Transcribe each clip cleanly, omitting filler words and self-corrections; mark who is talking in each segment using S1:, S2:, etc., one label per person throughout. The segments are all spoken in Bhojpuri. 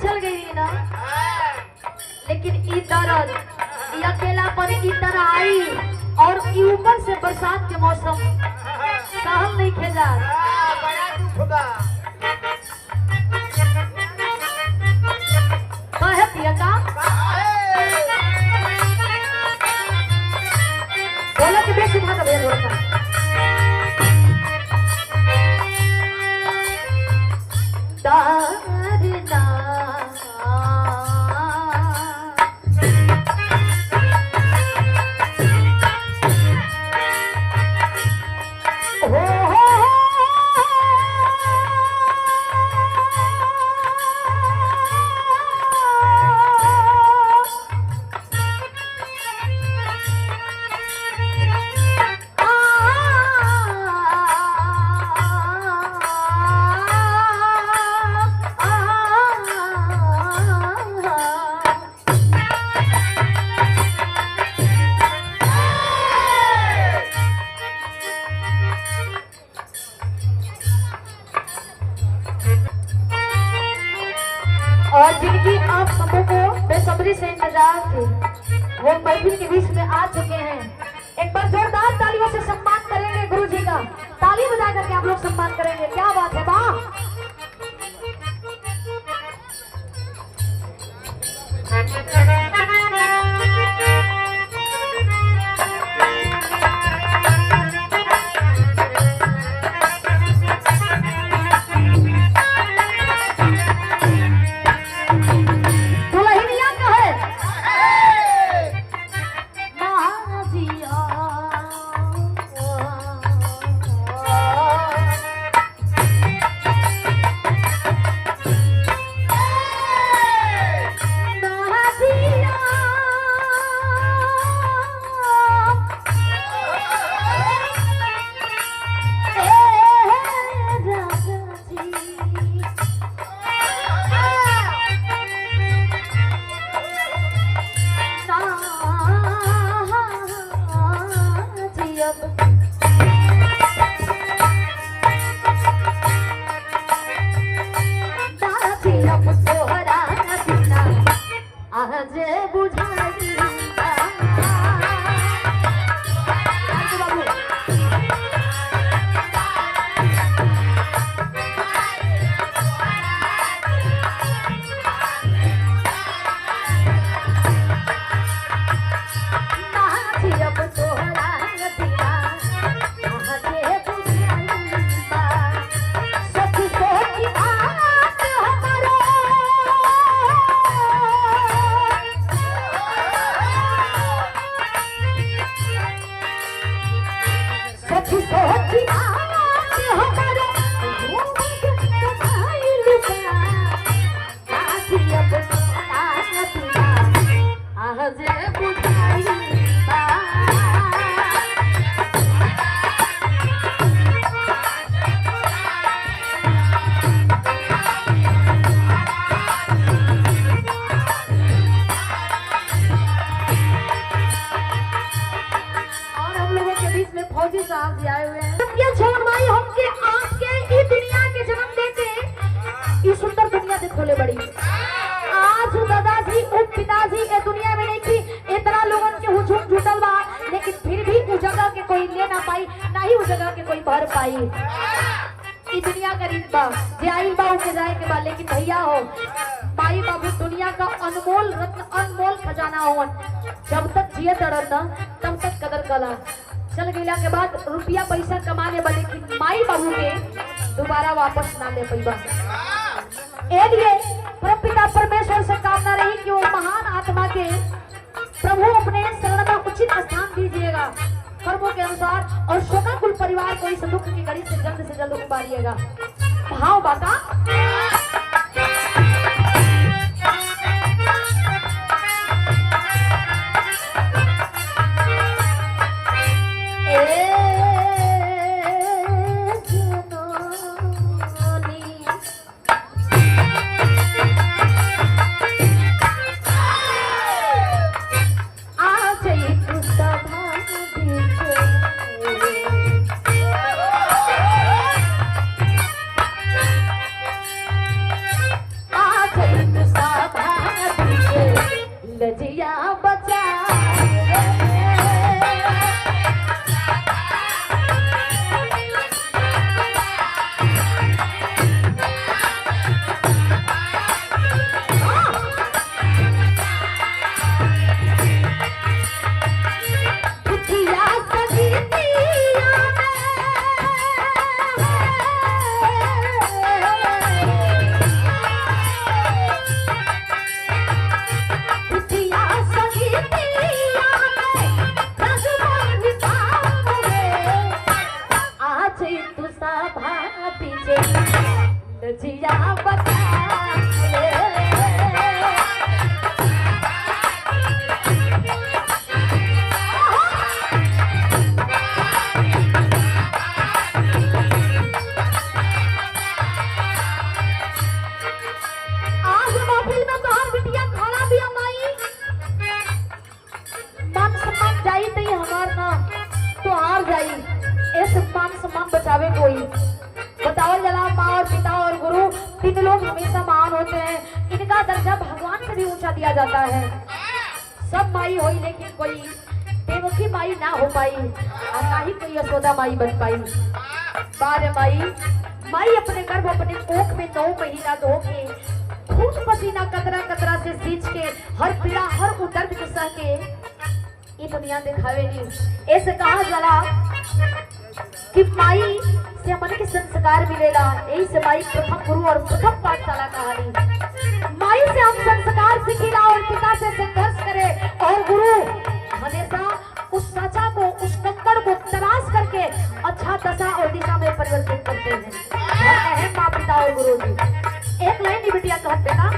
S1: चल गई ना, लेकिन ई दर्द ई अकेलापन ई तन्हाई और ई ऊपर से बरसात के मौसम सहल नहीं खेला।
S2: बड़ा दुख बा।
S1: कहे पिया का बोला कि बेस उठा कर थोड़ा सा दारना और जिनकी आप सबों को बेसब्री से इंतजार थी वो महफिल के बीच में आ चुके हैं। एक बार जोरदार तालियों से सम्मान करेंगे गुरु जी का, ताली बजा करके आप लोग सम्मान करेंगे। क्या बात है वाह। फौजी साहब जी आए हुए हैं। ये छोड़ भाई हमके आपके ई दुनिया के जन्म देते ई सुंदर दुनिया से खोले बड़ी। आज दादाजी उप पिताजी ए दुनिया में नहीं थी, इतना लोगन के हुजूम जुटल बा, लेकिन फिर भी उस जगह के कोई ले ना पाई, ना ही उस जगह के कोई भर पाई। ई दुनिया का रीत बा, जे आइल बा उके जाए के बा, लेकिन भैया हो माई बाबू दुनिया का अनमोल रत्न अनमोल खजाना हो। जब तक जिए तड़न न तब तक कदर कला, चल गया के बाद रुपया पैसा कमाने वाले लेकिन माई बाबू के दोबारा वापस ना ले पैबा। लिए परमपिता परमेश्वर से कामना रही कि वो महान आत्मा के प्रभु अपने शरण में उचित स्थान दीजिएगा कर्मों के अनुसार, और शोका कुल परिवार को इस दुख की घड़ी से जल्द उबारिएगा। भाव बाता जिया बता बचावे कोई बताओ जला माँ और पिता और गुरु तीन लोग हमेशा महान होते हैं। इनका दर्जा भगवान से भी ऊंचा दिया जाता है। सब माई हुई लेकिन कोई देवकी माई ना हो पाई और ना ही कोई यशोदा माई बन पाई। बारे माई अपने गर्भ अपने कोख में 9 महीना धो के खून पसीना कतरा कतरा से सींच के हर पीड़ा हर दर्द के सह के ये दुनिया दिखावे नहीं। ऐसे कहा जला कि माई से हमन के संस्कार मिलेला। यही से माई प्रथम गुरु और प्रथम पाठशाला कहानी। माई से हम संस्कार सीखेला और पिता से संघर्ष करे और गुरु हमेशा उस सचा को उस कंकड़ को तलाश करके अच्छा दशा और दिशा में परिवर्तित करते हैं। है माँ पिता और गुरु जी। एक लाइन बिटिया कहते ना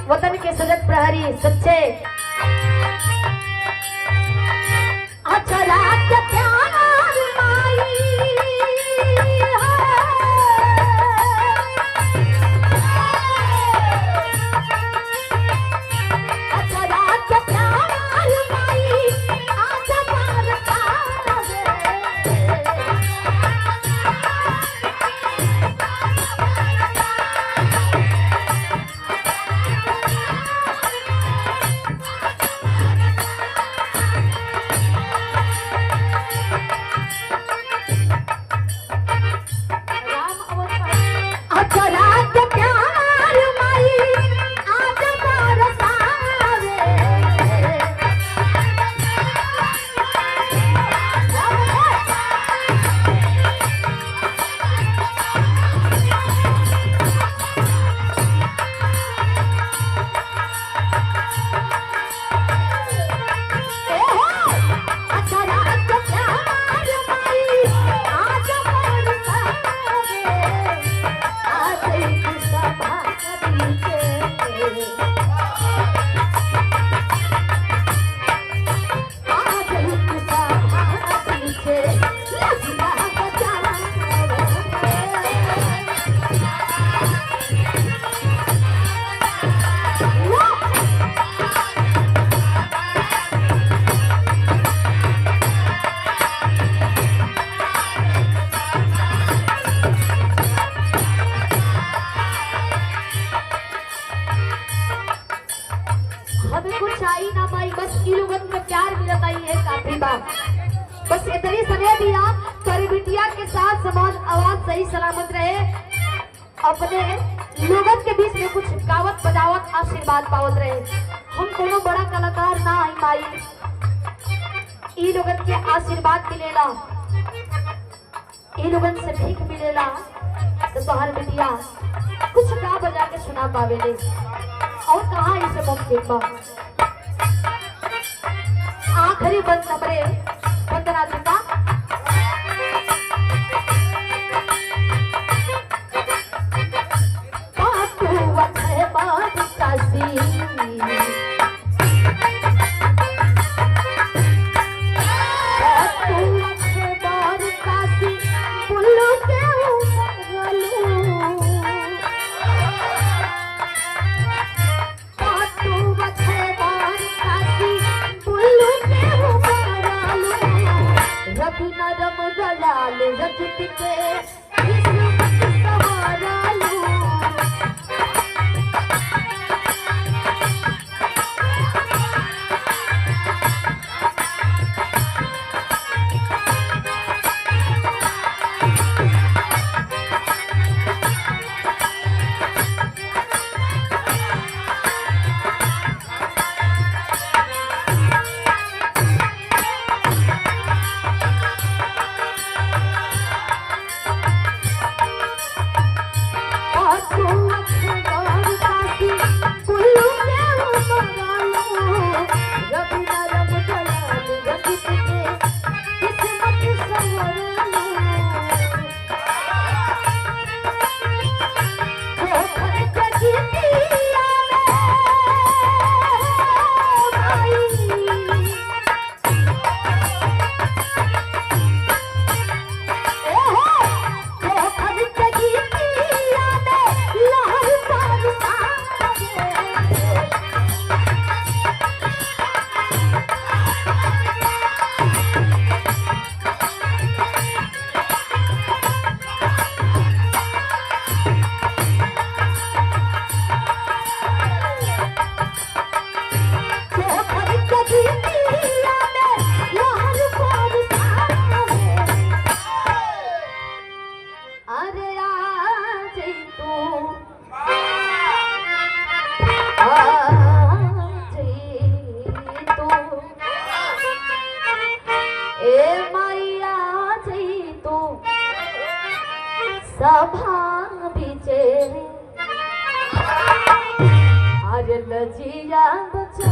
S1: वतन के सजग प्रहरी सच्चे हमार आवाज सही सलामत रहे, अपने लोगन के बीच में कुछ गावत बजावत आशीर्वाद पावत रहे। हम कोनो बड़ा कलाकार ना आई माई, ई लोगन के आशीर्वाद मिलेला, ई लोगन से भीख मिलेला, तो तोहर बिटिया कुछ गा बजा के सुना पावेले और कहाँ इसे मुमकिन बा। आखिरी बंद नंबरे वंदना दुका सभा बीचे आज लजिया बचा